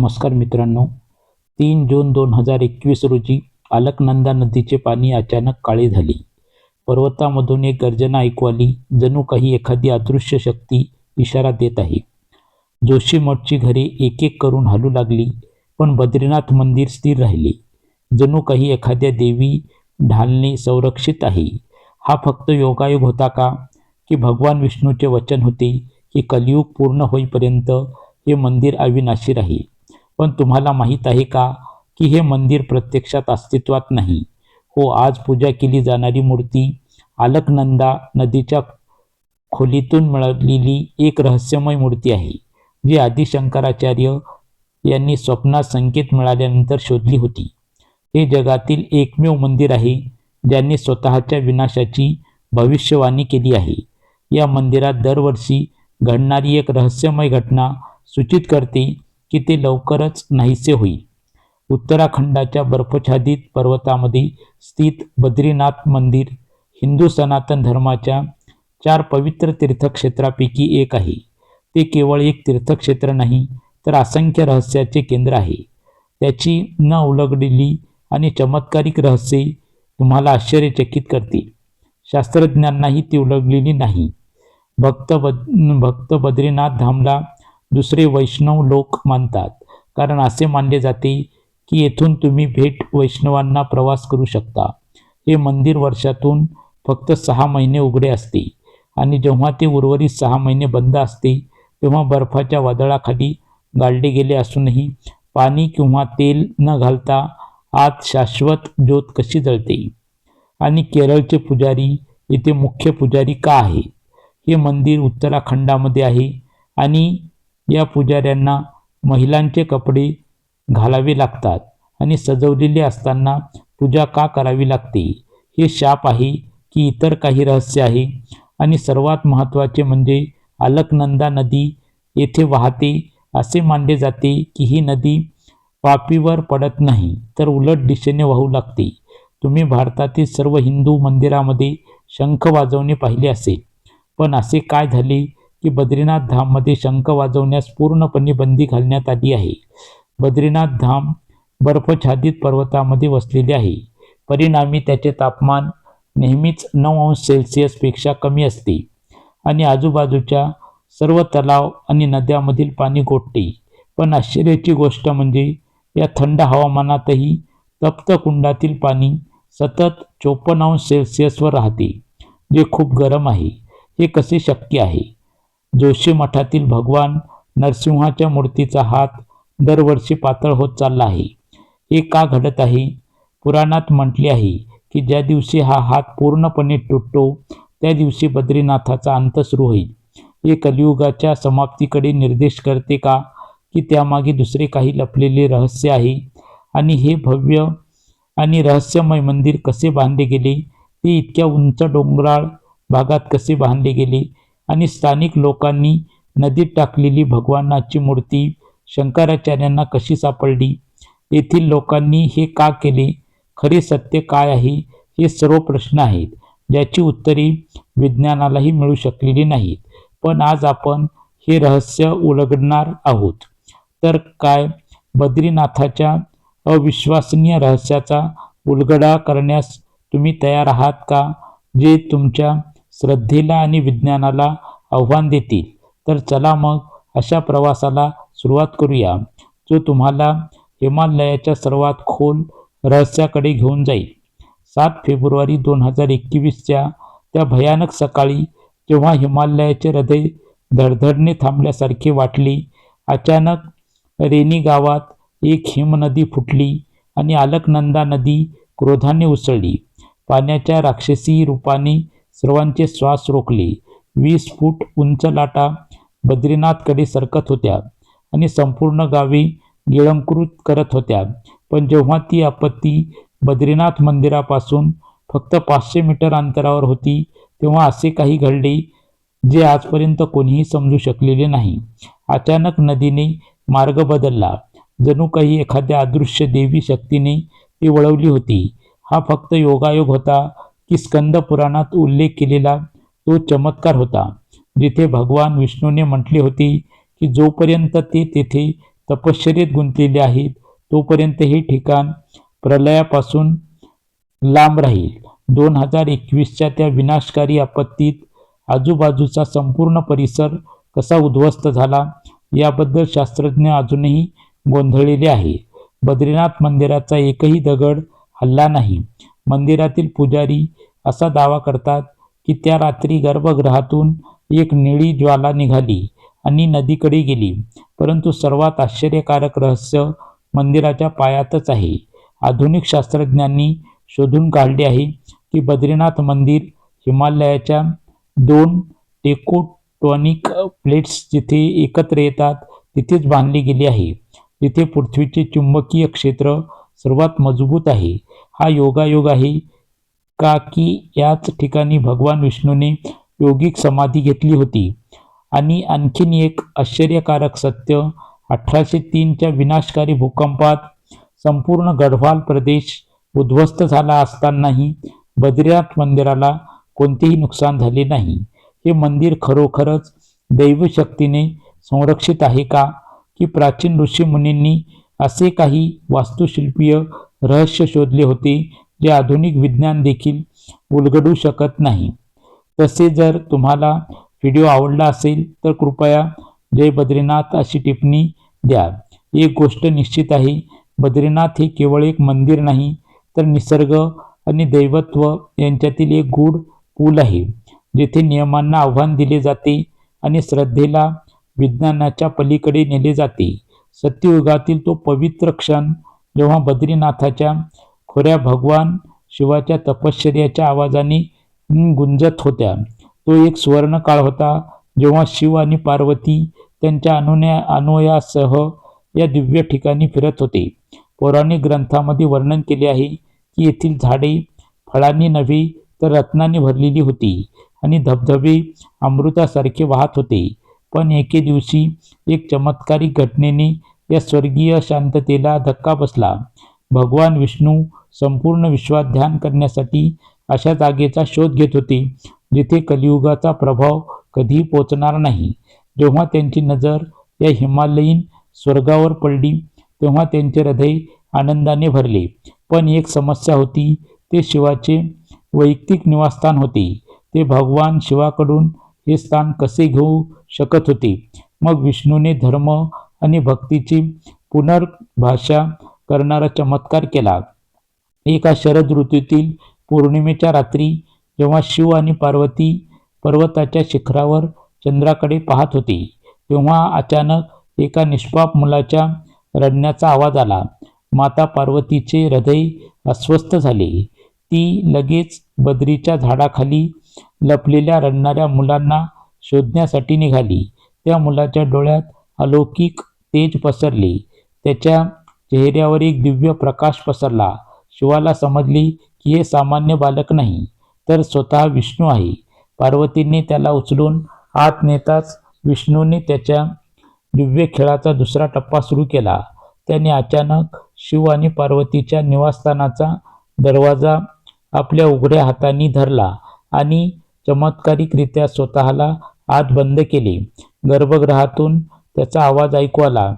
नमस्कार मित्रांनो, 3 जून 2021 रोजी अलकनंदा नदीचे पाणी अचानक काळे झाले. पर्वतामधून एक गर्जना ऐकू आली, जणू काही एखादी अदृश्य शक्ती इशारा देत आहे. जोशी मठची घरे एक एक करून हलू लागली, पण बद्रीनाथ मंदिर स्थिर राहिले, जणू काही एखाद्या देवी ढालने संरक्षित आहे. हा फक्त योगायोग होता का, की भगवान विष्णूचे वचन होते की कलियुग पूर्ण होईपर्यंत हे मंदिर अविनाशी राहील? पण तुम्हाला माहीत आहे का, की हे मंदिर प्रत्यक्षात अस्तित्वात नाही? हो, आज पूजा केली जाणारी मूर्ती अलकनंदा नदीच्या खोलीतून मिळालेली एक रहस्यमय मूर्ती आहे, जी आदि शंकराचार्य यांनी स्वप्नात संकेत मिळाल्यानंतर शोधली होती. हे जगातील एकमेव मंदिर आहे ज्यांनी स्वतःच्या विनाशाची भविष्यवाणी केली आहे. या मंदिरात दरवर्षी घडणारी एक रहस्यमय घटना सूचित करते की ते लवकरच नाहीसे होईल. उत्तराखंडाच्या बर्फाच्छादित पर्वतामध्ये स्थित बद्रीनाथ मंदिर हिंदू सनातन धर्माच्या 4 पवित्र तीर्थक्षेत्रापैकी एक आहे. ते केवळ एक तीर्थक्षेत्र नाही, तर असंख्य रहस्याचे केंद्र आहे. त्याची न उलगडलेली आणि चमत्कारिक रहस्ये तुम्हाला आश्चर्यचकित करतील. शास्त्रज्ञांनाही ती उलगडलेली नाही. भक्त बद्रीनाथ धामला दुसरे वैष्णव लोक मानतात, कारण असे मानले जाते की येथून तुम्ही भेट वैष्णवांना प्रवास करू शकता. हे मंदिर वर्षातून फक्त 6 महिने उघडे असते, आणि जेव्हा ते उर्वरित 6 महिने बंद असते, तेव्हा बर्फाच्या वादळाखाली गाडले गेले असूनही पाणी किंवा तेल न घालता आत शाश्वत ज्योत कशी जळते? आणि केरळचे पुजारी येथे मुख्य पुजारी का आहेत? हे मंदिर उत्तराखंडामध्ये आहे, आणि या पुजाऱ्यांना महिलांचे कपडे घालावे लागतात आणि सजवलेले असताना पूजा का करावी लागते? हे शाप आहे की इतर काही रहस्य आहे? आणि सर्वात महत्त्वाचे म्हणजे अलकनंदा नदी येथे वाहते. असे मानले जाते की ही नदी पापीवर पडत नाही, तर उलट दिशेने वाहू लागते. तुम्ही भारतातील सर्व हिंदू मंदिरामध्ये शंख वाजवणे पाहिले असेल, पण असे काय झाले की बद्रीनाथ धाममध्ये शंख वाजवण्यास पूर्णपणे बंदी घालण्यात आली आहे? बद्रीनाथ धाम बर्फाच्छादित पर्वतामध्ये वसलेले आहे. परिणामी त्याचे तापमान नेहमीच 9 अंश पेक्षा कमी असते, आणि आजूबाजूच्या सर्व तलाव आणि नद्यांमधील पाणी गोठते. पण आश्चर्याची गोष्ट म्हणजे या थंड हवामानातही तप्त कुंडातील पाणी सतत 54 अंश वर राहते, जे खूप गरम आहे. हे कसे शक्य आहे? जोशी मठातील भगवान नरसिंहाच्या मूर्तीचा हात दरवर्षी पातळ होत चालला आहे. हे का घडत आहे? पुराणात म्हटले आहे की ज्या दिवशी हा हात पूर्णपणे तुटतो, त्या दिवशी बद्रीनाथाचा अंत सुरू होईल. हे कलियुगाच्या समाप्तीकडे निर्देश करते का, की त्यामागे दुसरे काही लपलेले रहस्य आहे? आणि हे भव्य आणि रहस्यमय मंदिर कसे बांधले गेले? ते इतक्या उंच डोंगराळ भागात कसे बांधले गेले? आणि स्थानिक लोकांनी नदीत टाकलेली भगवानाची मूर्ती शंकराचार्यांना कशी सापडली? येथील लोकांनी हे का केले? खरे सत्य काय आहे? हे सर्व प्रश्न आहेत ज्याची उत्तरे विज्ञानालाही मिळू शकलेली नाहीत. पण आज आपण हे रहस्य उलगडणार आहोत. तर काय बद्रीनाथाच्या अविश्वसनीय रहस्याचा उलगडा करण्यास तुम्ही तयार आहात का, जे तुमच्या श्रद्धेला आणि विज्ञानाला आव्हान देतील? तर चला मग अशा प्रवासाला सुरुवात करूया, जो तुम्हाला हिमालयाच्या सर्वात खोल रहस्याकडे घेऊन जाईल. 7 फेब्रुवारी 2021च्या त्या भयानक सकाळी, जेव्हा हिमालयाचे हृदय धडधडणे थांबल्यासारखे वाटले, अचानक रेनी गावात एक हिमनदी फुटली आणि अलकनंदा नदी क्रोधाने उसळली. पाण्याच्या राक्षसी रूपाने सर्वांचे श्वास रोखले. 20 फूट उंच लाटा बद्रीनाथकडे सरकत होत्या आणि संपूर्ण गावे गिळंकृत करत होत्या. पण जेव्हा ती आपत्ती बद्रीनाथ मंदिरापासून फक्त 500 मीटर अंतरावर होती, तेव्हा असे काही घडले जे आजपर्यंत कोणीही समजू शकलेले नाही. अचानक नदीने मार्ग बदलला, जणू काही एखाद्या अदृश्य देवी शक्तीने ती वळवली होती. हा फक्त योगायोग होता की स्कंद पुराणात उल्लेख केलेला तो चमत्कार होता, जिथे भगवान विष्णूने म्हटले होते की जोपर्यंत ते तेथे तपश्चर्येत गुंतलेले आहेत तोपर्यंत हे ठिकाण प्रलयापासून लांब राहील. 2021च्या त्या विनाशकारी आपत्तीत आजूबाजूचा संपूर्ण परिसर कसा उद्ध्वस्त झाला याबद्दल शास्त्रज्ञ अजूनही गोंधळलेले आहे. बद्रीनाथ मंदिराचा एकही दगड हलला नाही. मंदिरातील पुजारी असा दावा करतात की त्या रात्री गर्भगृहातून एक निळी ज्वाला निघाली आणि नदीकडे गेली. परंतु सर्वात आश्चर्यकारक रहस्य मंदिराच्या पायातच आहे. आधुनिक शास्त्रज्ञांनी शोधून काढले आहे की बद्रीनाथ मंदिर हिमालयाच्या 2 टेक्टोनिक प्लेट्स जिथे एकत्र येतात तिथेच बांधले गेले आहे, जिथे पृथ्वीचे चुंबकीय क्षेत्र सर्वात मजबूत आहे. हा योगायोग आहे का की याच ठिकाणी भगवान विष्णूने योगिक समाधी घेतली होती? आणि आणखीन एक आश्चर्यकारक सत्य, 1803च्या विनाशकारी भूकंपात संपूर्ण गढवाल प्रदेश उद्ध्वस्त झाला असतानाही बद्रीनाथ मंदिराला कोणतेही नुकसान झाले नाही. हे मंदिर खरोखरच दैवशक्तीने संरक्षित आहे का? की प्राचीन ऋषीमुनींनी असे काही वास्तुशिल्पीय रहस्य शोधले होते जे आधुनिक विज्ञान देखील उलगडू शकत नाही? तसे जर तुम्हाला व्हिडिओ आवडला असेल तर कृपया जय बद्रीनाथ अशी टिप्पणी द्या. एक गोष्ट निश्चित आहे, बद्रीनाथ हे केवळ एक मंदिर नाही तर निसर्ग आणि दैवत्व यांच्यातील एक गूढ पूल आहे, जेथे नियमांना आव्हान दिले जाते आणि श्रद्धेला विज्ञानाच्या पलीकडे नेले जाते. सत्ययुगातील तो पवित्र क्षण जेव्हा बद्रीनाथाच्या खोऱ्या भगवान शिवाच्या तपश्चर्याच्या आवाजाने गुंजत होत्या, तो एक सुवर्ण काळ होता जेव्हा शिव आणि पार्वती त्यांच्या अनुयायासह या दिव्य ठिकाणी फिरत होते. पौराणिक ग्रंथामध्ये वर्णन केले आहे की येथील झाडे फळांनी नव्हे तर रत्नांनी भरलेली होती आणि धबधबे अमृतासारखे वाहत होते. पण एके दिवशी एक चमत्कारिक घटनेने या स्वर्गीय शांततेला धक्का बसला. भगवान विष्णू संपूर्ण विश्वात ध्यान करण्यासाठी अशा जागेचा शोध घेत होते जिथे कलियुगाचा प्रभाव कधीही पोचणार नाही. जेव्हा त्यांची नजर या हिमालयीन स्वर्गावर पडली तेव्हा त्यांचे हृदय आनंदाने भरले. पण एक समस्या होती, ते शिवाचे वैयक्तिक निवासस्थान होते. ते भगवान शिवाकडून हे स्थान कसे घेऊ शकत होते? मग विष्णूने धर्म आणि भक्तीची पुनर्भाषा करणारा चमत्कार केला. एका शरद ऋतूतील पौर्णिमेच्या रात्री जेव्हा शिव आणि पार्वती पर्वताच्या शिखरावर चंद्राकडे पाहत होते, तेव्हा अचानक एका निष्पाप मुलाच्या रडण्याचा आवाज आला. माता पार्वतीचे हृदय अस्वस्थ झाले. ती लगेच बद्रीच्या झाडाखाली लपलेल्या रडणाऱ्या मुलांना शोधण्यासाठी निघाली. त्या मुलाच्या डोळ्यात अलौकिक तेज पसरले. त्याच्या चेहऱ्यावर एक दिव्य प्रकाश पसरला. शिवाला समजले की हे सामान्य बालक नाही तर स्वतः विष्णू आहे. पार्वतीने त्याला उचलून आत नेताच विष्णूने त्याच्या दिव्य खेळाचा दुसरा टप्पा सुरू केला. त्याने अचानक शिव आणि पार्वतीच्या निवासस्थानाचा दरवाजा आपल्या उघड्या हातांनी धरला आणि चमत्कारिकरित्या स्वतःला आत बंद केले. गर्भगृहातून त्याचा आवाज ऐकू आला,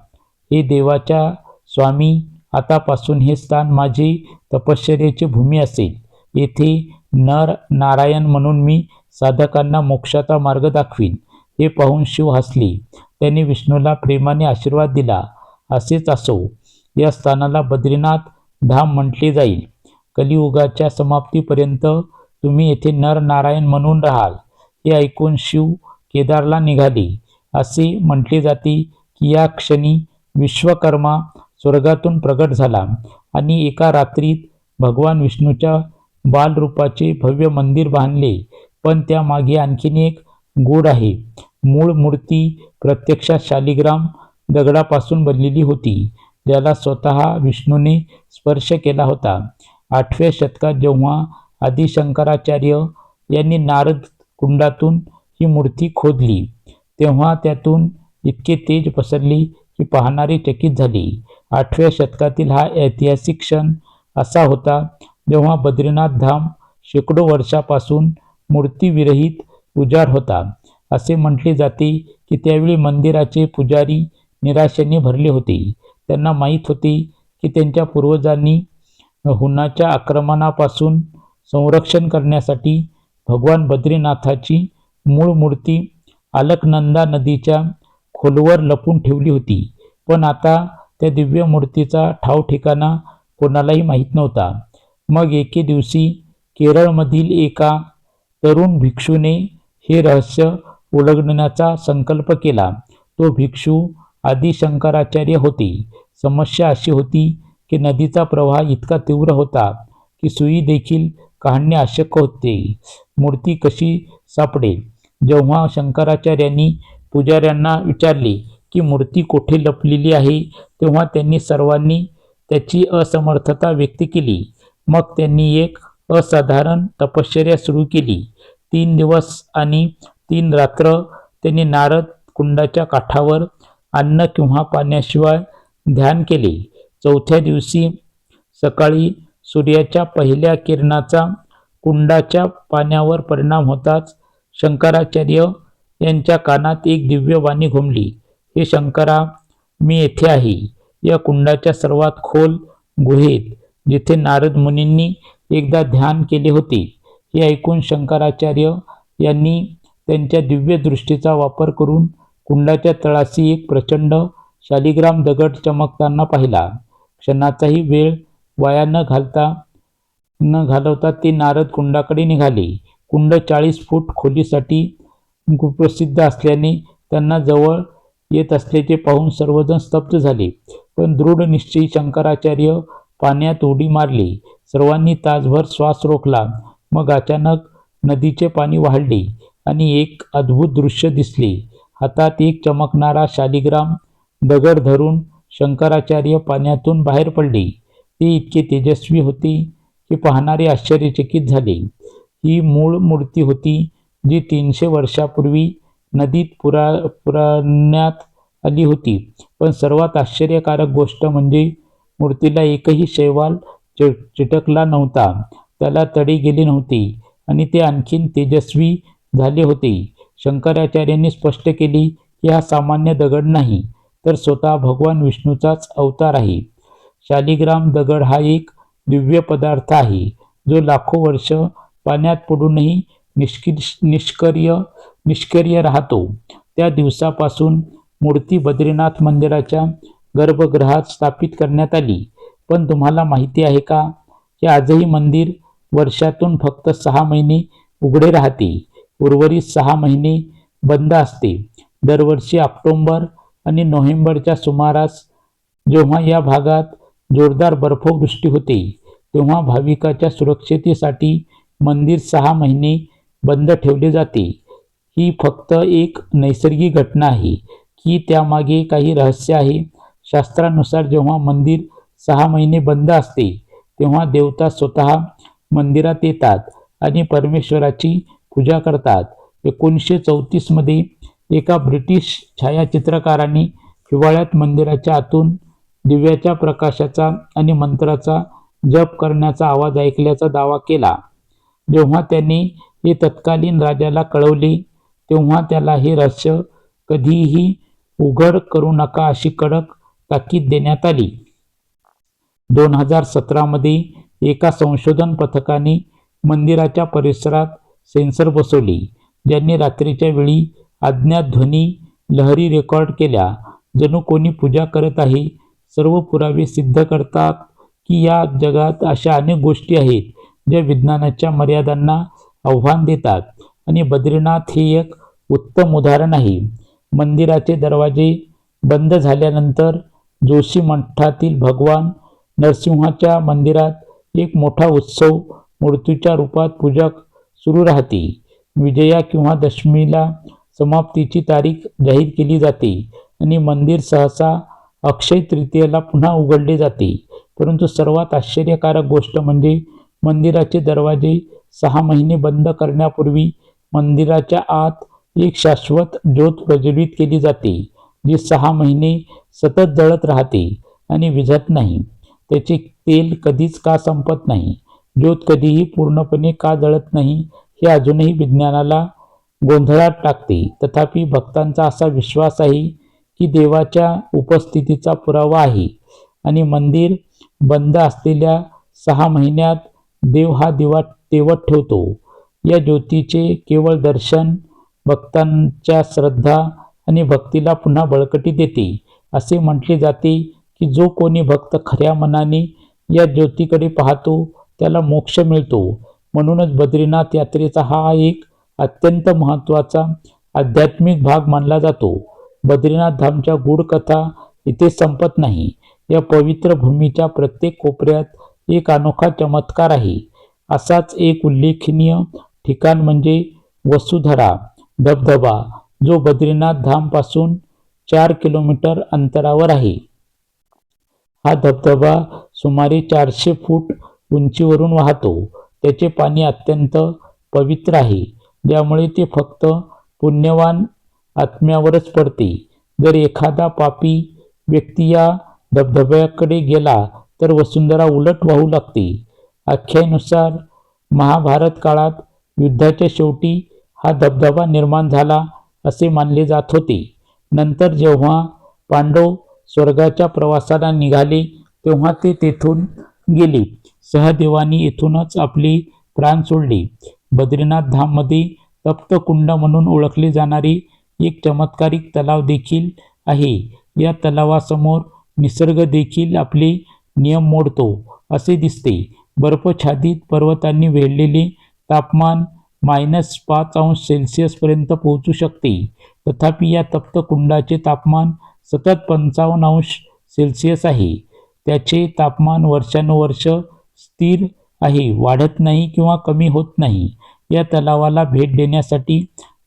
हे देवाच्या स्वामी, आतापासून हे स्थान माझे तपश्चर्याची भूमी असेल. येथे नर नारायण म्हणून मी साधकांना मोक्षाचा मार्ग दाखवीन. हे पाहून शिव हसले. त्याने विष्णूला प्रेमाने आशीर्वाद दिला. असेच असो. या स्थानाला बद्रीनाथ धाम म्हटले जाईल. कलियुगाच्या समाप्तीपर्यंत तुम्ही येथे नर नारायण म्हणून राहाल. हे ऐकून शिव केदारला निघाले. असे म्हटले जाते की या क्षणी विश्वकर्मा स्वर्गातून प्रगट झाला आणि एका रात्रीत भगवान विष्णूच्या बालरूपाचे भव्य मंदिर बांधले. पण त्यामागे आणखीन एक गूढ आहे. मूळ मूर्ती प्रत्यक्षात शालिग्राम दगडापासून बनलेली होती, ज्याला स्वतः विष्णूने स्पर्श केला होता. 8व्या शतकात जेव्हा आदिशंकराचार्य यांनी नारद कुंडातून ही मूर्ती खोदली, तेव्हा त्यातून इतके तेज पसरले की पाहणारे चकित झाले. 8व्या शतकातील हा ऐतिहासिक क्षण असा होता जेव्हा बद्रीनाथ धाम शेकडो वर्षापासून मूर्तीविरहित उजाड होता. असे म्हटले जाते की त्यावेळी मंदिराचे पुजारी निराशेने भरले होते. त्यांना माहीत होते की त्यांच्या पूर्वजांनी हुनाच्या आक्रमणापासून संरक्षण करण्यासाठी भगवान बद्रीनाथाची मूळ मूर्ती अलकनंदा नदीच्या खोलवर लपून ठेवली होती. पण आता त्या दिव्य मूर्तीचा ठावठिकाणा कोणालाही माहीत नव्हता. मग एके दिवशी केरळमधील एका तरुण भिक्षूने हे रहस्य उलगडण्याचा संकल्प केला. तो भिक्षू आदि शंकराचार्य होते. समस्या अशी होती की नदीचा प्रवाह इतका तीव्र होता की सुई देखील काढणे अशक्य होते. मूर्ती कशी सापडेल? जेव्हा शंकराचार्यांनी पुजाऱ्यांना विचारले की मूर्ती कुठे लपलेली आहे, तेव्हा त्यांनी सर्वांनी त्याची असमर्थता व्यक्त केली. मग त्यांनी एक असाधारण तपश्चर्या सुरू केली. 3 दिवस आणि 3 रात्र त्यांनी नारद कुंडाच्या काठावर अन्न किंवा पाण्याशिवाय ध्यान केले. 4थ्या दिवशी सकाळी सूर्याच्या पहिल्या किरणाचा कुंडाच्या पाण्यावर परिणाम होताच शंकराचार्य यांच्या कानात एक दिव्य वाणी घुमली. हे शंकरा, मी येथे आहे, या कुंडाच्या सर्वात खोल गुहेत, जिथे नारद मुनींनी एकदा ध्यान केले होते. हे ऐकून शंकराचार्य यांनी त्यांच्या दिव्य दृष्टीचा वापर करून कुंडाच्या तळाशी एक प्रचंड शालिग्राम दगड चमकताना पाहिला. क्षणाचाही वेळ वाया न घालवता ते नारद कुंडाकडे निघाले. कुंड 40 फूट खोलीसाठी कुप्रसिद्ध असल्याने त्यांना जवळ येत असल्याचे पाहून सर्वजण स्तब्ध झाले. पण दृढ निश्चयी शंकराचार्य पाण्यात उडी मारले. सर्वांनी तासभर श्वास रोखला. मग अचानक नदीचे पाणी वाढले आणि एक अद्भुत दृश्य दिसले. हातात एक चमकणारा शालिग्राम दगड धरून शंकराचार्य पाण्यातून बाहेर पडले. ते इतके तेजस्वी होते की पाहणारे आश्चर्यचकित झाले. ही मूळ मूर्ती होती जी 300 वर्षापूर्वी नदीत पुरण्यात आली होती. पण सर्वात आश्चर्यकारक गोष्ट म्हणजे मूर्तीला एकही शैवाल चिटकला नव्हता. त्याला तडे गेले नव्हते आणि ते आणखीन तेजस्वी झाले होते. शंकराचार्यांनी स्पष्ट केले की हा सामान्य दगड नाही, तर स्वतः भगवान विष्णूचाच अवतार आहे. शालिग्राम दगड हा एक दिव्य पदार्थ आहे, जो लाखो वर्ष पाण्यात पडूनही निष्क्रिय राहतो. त्या दिवसापासून मूर्ती बद्रीनाथ मंदिराच्या गर्भगृहात स्थापित करण्यात आली. पण तुम्हाला माहिती आहे का की आजही मंदिर वर्षातून फक्त 6 महिने उघडे राहते. उर्वरित 6 महिने बंद असते. दरवर्षी ऑक्टोबर आणि नोव्हेंबरच्या सुमारास जेव्हा या भागात जोरदार बर्फवृष्टी होते, तेव्हा भाविकाच्या सुरक्षिततेसाठी मंदिर 6 महिने बंद ठेवले जाते. ही फक्त एक नैसर्गिक घटना आहे की त्यामागे काही रहस्य आहे? शास्त्रानुसार जेव्हा मंदिर 6 महिने बंद असते, तेव्हा देवता स्वतः मंदिरात येतात आणि परमेश्वराची पूजा करतात. 1934 मध्ये एका ब्रिटिश छायाचित्रकाराने हिवाळ्यात मंदिराच्या आतून दिव्याच्या प्रकाशाचा आणि मंत्राचा जप करण्याचा आवाज ऐकल्याचा दावा केला. जेव्हा त्याने हे तत्कालीन राजाला कळवले, तेव्हा त्याला हे रहस्य कधीही उघड करू नका अशी कडक ताकीद देण्यात आली. 2017 मध्ये एका संशोधन पथकाने मंदिराच्या परिसरात सेन्सर बसवले, ज्यांनी रात्रीच्या वेळी अज्ञात ध्वनी लहरी रेकॉर्ड केल्या, जणू कोणी पूजा करत आहे. सर्व पुरावे सिद्ध करतात की या जगात अशा अनेक गोष्टी आहेत ज्या विज्ञानाच्या मर्यादांना आव्हान देतात आणि बद्रीनाथ हे एक उत्तम उदाहरण आहे. मंदिराचे दरवाजे बंद झाल्यानंतर जोशी मठातील भगवान नरसिंहाच्या मंदिरात एक मोठा उत्सव मूर्तीच्या रूपात पूजा सुरू राहते. विजया किंवा दशमीला समाप्तीची तारीख जाहीर केली जाते आणि मंदिर सहसा अक्षय तृतीयेला पुन्हा उघडले जाते. परंतु सर्वात आश्चर्यकारक गोष्ट म्हणजे मंदिराचे दरवाजे 6 महिने बंद करण्यापूर्वी मंदिराच्या आत एक शाश्वत ज्योत प्रज्वलित केली जाते, जी 6 महिने सतत जळत राहते आणि विझत नाही. त्याचे तेल कधीच का संपत नाही? ज्योत कधीही पूर्णपणे का जळत नाही हे अजूनही विज्ञानाला गोंधळात टाकते. तथापि भक्तांचा असा विश्वास आहे ही देवाच्या उपस्थितीचा पुरावा आहे आणि मंदिर बंद असलेल्या 6 महिन्यात देव हा दिवा तेवत ठेवतो. या ज्योतीचे केवळ दर्शन भक्तांच्या श्रद्धा आणि भक्तीला पुन्हा बळकटी देते. असे म्हटले जाते की जो कोणी भक्त खऱ्या मनाने या ज्योतीकडे पाहतो त्याला मोक्ष मिळतो. म्हणूनच बद्रीनाथ यात्रेचा हा एक अत्यंत महत्त्वाचा आध्यात्मिक भाग मानला जातो. बद्रीनाथ धामच्या गूढ कथा इथे संपत नाही. या पवित्र भूमीच्या प्रत्येक कोपऱ्यात एक अनोखा चमत्कार आहे. असाच एक उल्लेखनीय ठिकाण म्हणजे वसुधरा धबधबा, जो बद्रीनाथ धाम पासून 4 किलोमीटर अंतरावर आहे. हा धबधबा सुमारे 400 फूट उंचीवरून वाहतो. त्याचे पाणी अत्यंत पवित्र आहे, ज्यामुळे ते फक्त पुण्यवान आत्म्यावरच पडते. जर एखादा पापी व्यक्ती या धबधब्याकडे गेला तर वसुंधरा उलट वाहू लागते. आख्यानुसार महाभारत काळात युद्धाच्या शेवटी हा धबधबा निर्माण झाला असे मानले जात होते. नंतर जेव्हा पांडव स्वर्गाच्या प्रवासाला निघाले तेव्हा ते तेथून गेले. सहदेवानी येथूनच आपले प्राण सोडले. बद्रीनाथ धाममध्ये तप्तकुंड म्हणून ओळखले जाणारे एक चमत्कारिक तलाव देखील आहे. या तलावासमोर निसर्ग देखील आपले नियम मोडतो असे दिसते. बर्फाच्छादित पर्वतांनी वेढलेले तापमान -5 अंश सेल्सिअस पर्यंत पोहोचू शकते. तथापि या तप्तकुंडाचे तापमान सतत 55 अंश सेल्सिअस आहे. त्याचे तापमान वर्षानुवर्ष स्थिर आहे, वाढत नाही किंवा कमी होत नाही. या तलावाला भेट देण्यासाठी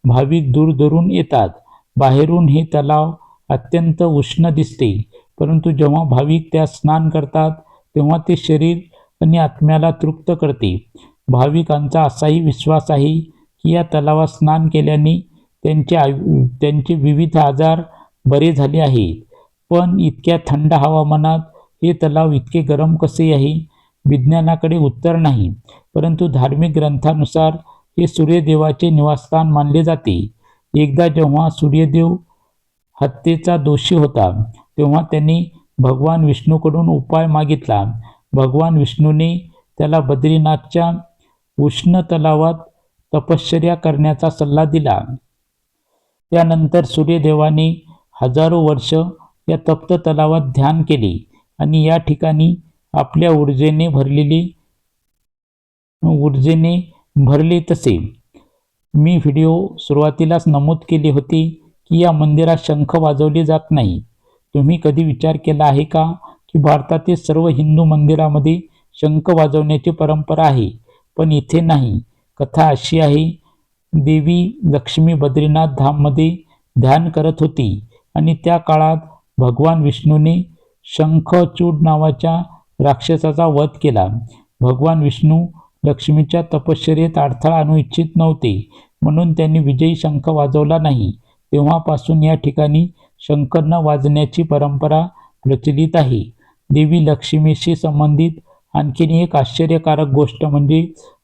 भाविक दूरदूरून येतात. बाहेरून हे तलाव अत्यंत उष्ण दिसते, परंतु जेव्हा भाविक त्यात स्नान करतात तेव्हा ते शरीर आणि आत्म्याला तृप्त करते. भाविकांचा असाही विश्वास आहे की या तलावात स्नान केल्याने त्यांचे विविध आजार बरे झाले आहेत. पण इतक्या थंड हवामानात हे तलाव इतके गरम कसे आहे? विज्ञानाकडे उत्तर नाही, परंतु धार्मिक ग्रंथानुसार हे सूर्यदेवाचे निवासस्थान मानले जाते. एकदा जेव्हा सूर्यदेव हत्येचा दोषी होता तेव्हा त्यांनी भगवान विष्णूकडून उपाय मागितला. भगवान विष्णूने त्याला बद्रीनाथच्या उष्ण तलावात तपश्चर्या करण्याचा सल्ला दिला. त्यानंतर सूर्यदेवाने हजारो वर्ष या तप्त तलावात ध्यान केले आणि या ठिकाणी आपल्या ऊर्जेने भरले. तसे मी व्हिडिओ सुरुवातीलाच नमूद केले होते की या मंदिरात शंख वाजवले जात नाही. तुम्ही कधी विचार केला आहे का की भारतातील सर्व हिंदू मंदिरामध्ये शंख वाजवण्याची परंपरा आहे, पण इथे नाही? कथा अशी आहे, देवी लक्ष्मी बद्रीनाथ धाममध्ये ध्यान करत होती आणि त्या काळात भगवान विष्णूने शंखचूड नावाच्या राक्षसाचा वध केला. भगवान विष्णू लक्ष्मीच्या तपश्चर्येत अडथळा आणू इच्छित नव्हते, म्हणून त्यांनी विजयी शंख वाजवला नाही. तेव्हापासून या ठिकाणी शंख न वाजण्याची परंपरा प्रचलित आहे. देवी लक्ष्मीशी संबंधित आणखीन एक आश्चर्यकारक गोष्ट म्हणजे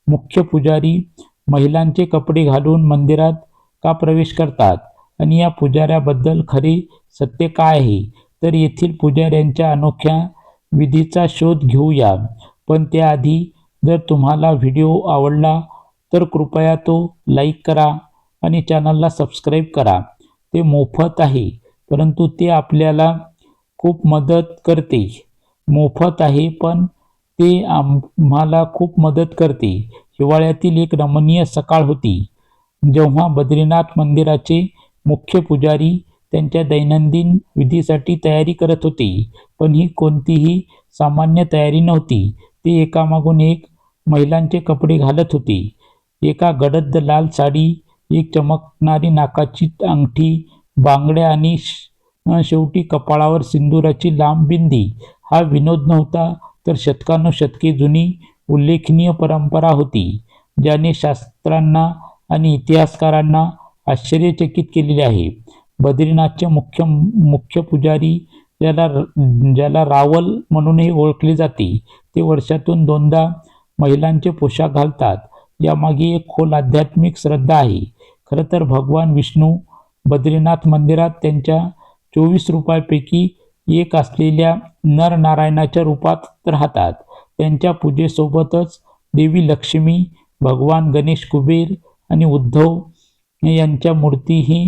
मुख्य पुजारी महिलांचे कपडे घालून मंदिरात का प्रवेश करतात आणि या पुजाऱ्याबद्दल खरे सत्य काय आहे? तर येथील पुजाऱ्यांच्या अनोख्या विधीचा शोध घेऊया. पण त्याआधी जर तुम्हाला व्हिडिओ आवडला तर कृपया तो लाईक करा आणि चॅनलला सबस्क्राईब करा. ते मोफत आहे, परंतु ते आपल्याला खूप मदत करते. मोफत आहे, पण ते आम्हाला खूप मदत करते. हिवाळ्यातील एक रमणीय सकाळ होती जेव्हा बद्रीनाथ मंदिराचे मुख्य पुजारी त्यांच्या दैनंदिन विधीसाठी तयारी करत होते. पण ही कोणतीही सामान्य तयारी नव्हती. ते एकामागून एक महिलांचे कपडे घालत होते. एका गडद लाल साडी, एक चमकणारी नाकाची अंगठी, बांगड्या आणि शेवटी कपाळावर सिंदुराची लांब बिंदी. हा विनोद नव्हता, तर शतकानुशतके जुनी उल्लेखनीय परंपरा होती, ज्याने शास्त्रांना आणि इतिहासकारांना आश्चर्यचकित केलेले आहे. बद्रीनाथचे मुख्य पुजारी, ज्याला रावल म्हणूनही ओळखले जाते, ते वर्षातून 2दा महिलांचे पोशाख घालतात. यामागे एक खोल आध्यात्मिक श्रद्धा आहे. खरं तर भगवान विष्णू बद्रीनाथ मंदिरात त्यांच्या 24 रूपांपैकी एक असलेल्या नरनारायणाच्या रूपात राहतात. त्यांच्या पूजेसोबतच देवी लक्ष्मी, भगवान गणेश, कुबेर आणि उद्धव यांच्या मूर्तीही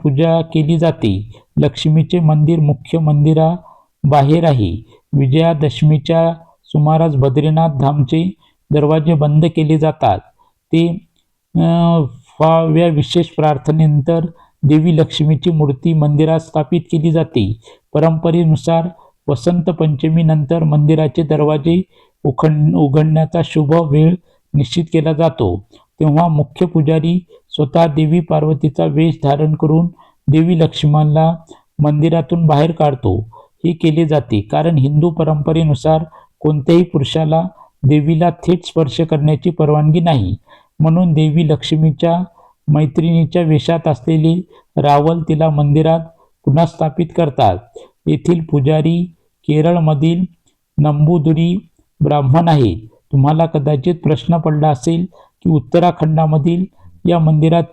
पूजा केली जाते. लक्ष्मीचे मंदिर मुख्य मंदिराबाहेर आहे. विजयादशमीच्या सुमारास बद्रीनाथ धामचे दरवाजे बंद केले जातात. ते विशेष प्रार्थनेनंतर देवी लक्ष्मीची मूर्ती मंदिरात स्थापित केली जाते. परंपरेनुसार वसंत पंचमीनंतर मंदिराचे दरवाजे उघडण्याचा शुभ वेळ निश्चित केला जातो. तेव्हा मुख्य पुजारी स्वतः देवी पार्वतीचा वेश धारण करून देवी लक्ष्मीला मंदिरातून बाहेर काढतो. हे केले जाते कारण हिंदू परंपरेनुसार कोणत्याही पुरुषाला देवीला थेट स्पर्श करण्याची परवानगी नाही. म्हणून देवी लक्ष्मीच्या मैत्रिणीच्या वेशात असलेले रावल तिला मंदिरात पुन्हा स्थापित करतात. येथील पुजारी केरळमधील नंबूदिरी ब्राह्मण आहेत. तुम्हाला कदाचित प्रश्न पडला असेल की उत्तराखंडामधील या मंदिरात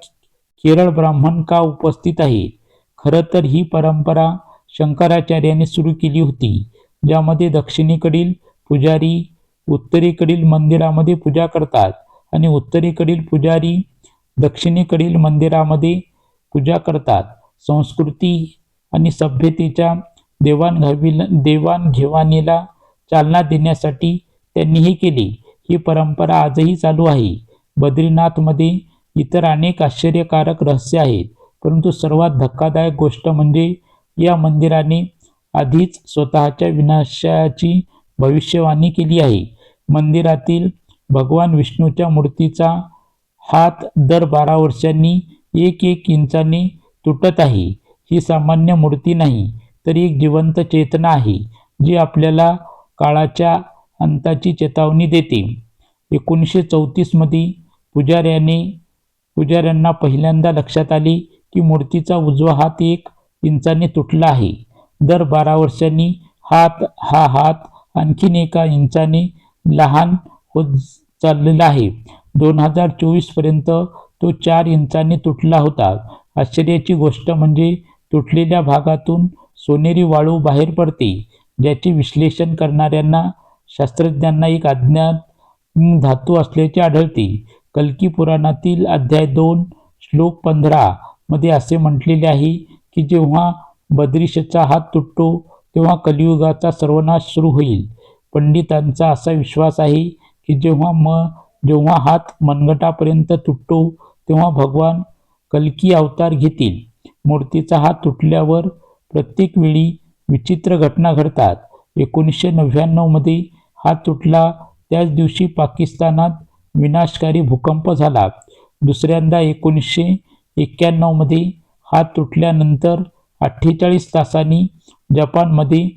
केरळ ब्राह्मण का उपस्थित आहेत? खरं तर ही परंपरा शंकराचार्यांनी सुरू केली होती, ज्यामध्ये दक्षिणेकडील पुजारी उत्तरेकडील मंदिरामध्ये पूजा करतात आणि उत्तरेकडील पुजारी दक्षिणेकडील मंदिरामध्ये पूजा करतात. संस्कृती आणि सभ्यतेच्या देवाणघेवाणीला चालना देण्यासाठी त्यांनी हे केले. ही परंपरा आजही चालू आहे. बद्रीनाथमध्ये इतर अनेक आश्चर्यकारक रहस्य आहेत, परंतु सर्वात धक्कादायक गोष्ट म्हणजे या मंदिराने आधीच स्वतःच्या विनाशाची भविष्यवाणी केली आहे. मंदिरातील भगवान विष्णूच्या मूर्तीचा हात दर 12 वर्षांनी 1 इंचाने तुटत आहे. ही सामान्य मूर्ती नाही, तर एक जिवंत चेतना आहे, जी आपल्याला काळाच्या अंताची चेतावणी देते. 1934 मध्ये पुजाऱ्यांना पहिल्यांदा लक्षात आले की मूर्तीचा उजवा हात 1 इंचाने तुटला आहे. दर 12 वर्षांनी हा हात आणखीन 1 इंचाने लहान होत चाललेला आहे. 2024 पर्यंत तो 4 इंचाने तुटला होता. आश्चर्याची गोष्ट म्हणजे तुटलेल्या भागातून सोनेरी वाळू बाहेर पडते, ज्याचे विश्लेषण करणाऱ्यांना शास्त्रज्ञांना एक अज्ञात धातू असल्याचे आढळते. कल्की पुराणातील अध्याय 2 श्लोक 15 मध्ये असे म्हटलेले आहे की जेव्हा बद्रीशचा हात तुटतो तेव्हा कलियुगाचा सर्वनाश सुरू होईल. पंडितांचा असा विश्वास आहे की जेव्हा हात मनगटापर्यंत तुटतो तेव्हा भगवान कल्की अवतार घेतील. मूर्तीचा हात तुटल्यावर प्रत्येक वेळी विचित्र घटना घडतात. 1999 मध्ये हात तुटला त्याच दिवशी पाकिस्तानात विनाशकारी भूकंप झाला. दुसऱ्यांदा 1991 मध्ये हात तुटल्यानंतर 48 तासांनी जपानमध्ये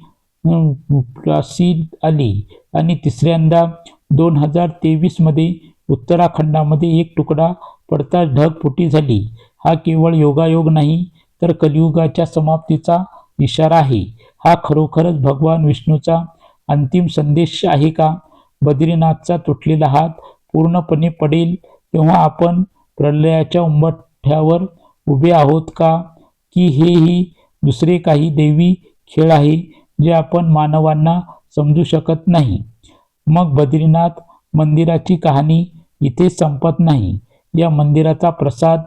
प्रासीद आली आणि तिसऱ्यांदा 2023 मध्ये उत्तराखंडामध्ये एक तुकडा पडताच ढगफुटी झाली. हा केवळ योगायोग नाही, तर कलियुगाच्या समाप्तीचा इशारा आहे. हा खरोखरच भगवान विष्णूचा अंतिम संदेश आहे का? बद्रीनाथचा तुटलेला हात पूर्णपणे पडेल तेव्हा आपण प्रलयाच्या उंबरठ्यावर उभे आहोत का? की हेही दुसरे काही दैवी खेळ आहे जे आपण मानवांना समजू शकत नाही? मग बद्रीनाथ मंदिराची कहाणी इथेच संपत नाही. या मंदिराचा प्रसाद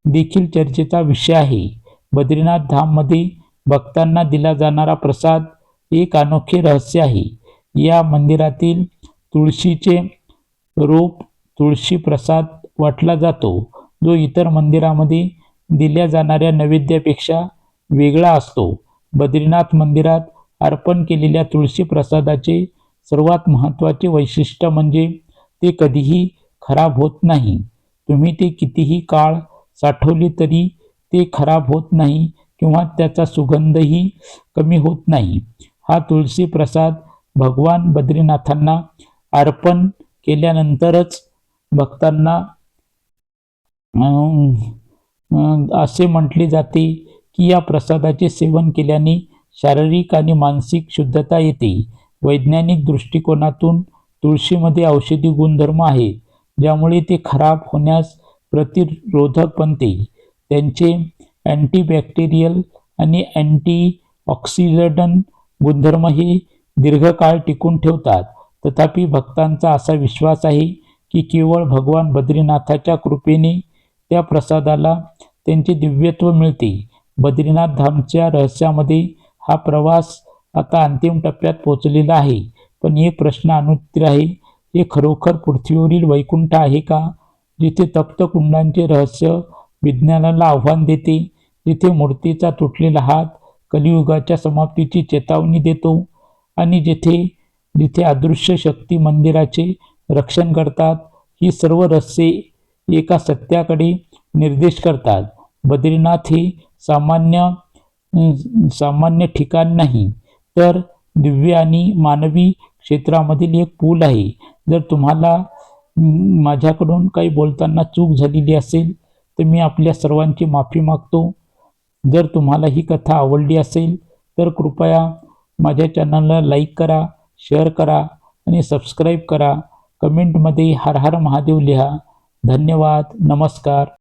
देखील चर्चेचा विषय आहे. बद्रीनाथ धाममध्ये भक्तांना दिला जाणारा प्रसाद एक अनोखे रहस्य आहे. या मंदिरातील तुळशीचे रोप तुळशी प्रसाद वाटला जातो, जो इतर मंदिरामध्ये दिल्या जाणाऱ्या नैवेद्यापेक्षा वेगळा असतो. बद्रीनाथ मंदिरात अर्पण केलेल्या तुळशी प्रसादाचे सर्वात महत्त्वाचे वैशिष्ट्य म्हणजे ते कधीही खराब होत नाही. तुम्ही ते कितीही काळ साठवले तरी ते खराब होत नाही किंवा त्याचा सुगंधही कमी होत नाही. हा तुळशी प्रसाद भगवान बद्रीनाथांना अर्पण केल्यानंतरच भक्तांना असे म्हटले जाते की या प्रसादाचे सेवन केल्याने शारीरिक आणि मानसिक शुद्धता येते. वैज्ञानिक दृष्टिकोनातून तुळशीमध्ये औषधी गुणधर्म आहेत, ज्यामुळे ते खराब होण्यास प्रतिरोधक बनते. त्यांचे अँटीबॅक्टेरियल आणि अँटीऑक्सिडंट गुणधर्म हे दीर्घकाळ टिकून ठेवतात. तथापि भक्तांचा असा विश्वास आहे की केवळ भगवान बद्रीनाथाच्या कृपेने त्या प्रसादाला त्यांचे दिव्यत्व मिळते. बद्रीनाथ धामच्या रहस्यामध्ये हा प्रवास आता अंतिम टप्प्यात पोहोचलेला आहे. पण एक प्रश्न अनुत्तर आहे, हे खरोखर पृथ्वीवरील वैकुंठ आहे का? जिथे तप्त कुंडांचे रहस्य विज्ञानाला आव्हान देते, जिथे मूर्तीचा तुटलेला हात कलियुगाच्या समाप्तीची चेतावणी देतो, आणि जिथे जिथे अदृश्य शक्ती मंदिराचे रक्षण करतात. ही सर्व रहस्ये एका सत्याकडे निर्देश करतात. बद्रीनाथ हे सामान्य ठिकाण नाही, तर दिव्य आणि मानवी क्षेत्रामधील एक पूल आहे. जर तुम्हाला माझ्याकडून काही बोलताना चूक झालेली असेल तर मी आपल्या सर्वांची माफी मागतो. जर तुम्हाला ही कथा आवडली असेल तर कृपया माझ्या चॅनलला लाईक करा, शेअर करा आणि सबस्क्राईब करा. कमेंटमध्ये हर हर महादेव लिहा. धन्यवाद. नमस्कार.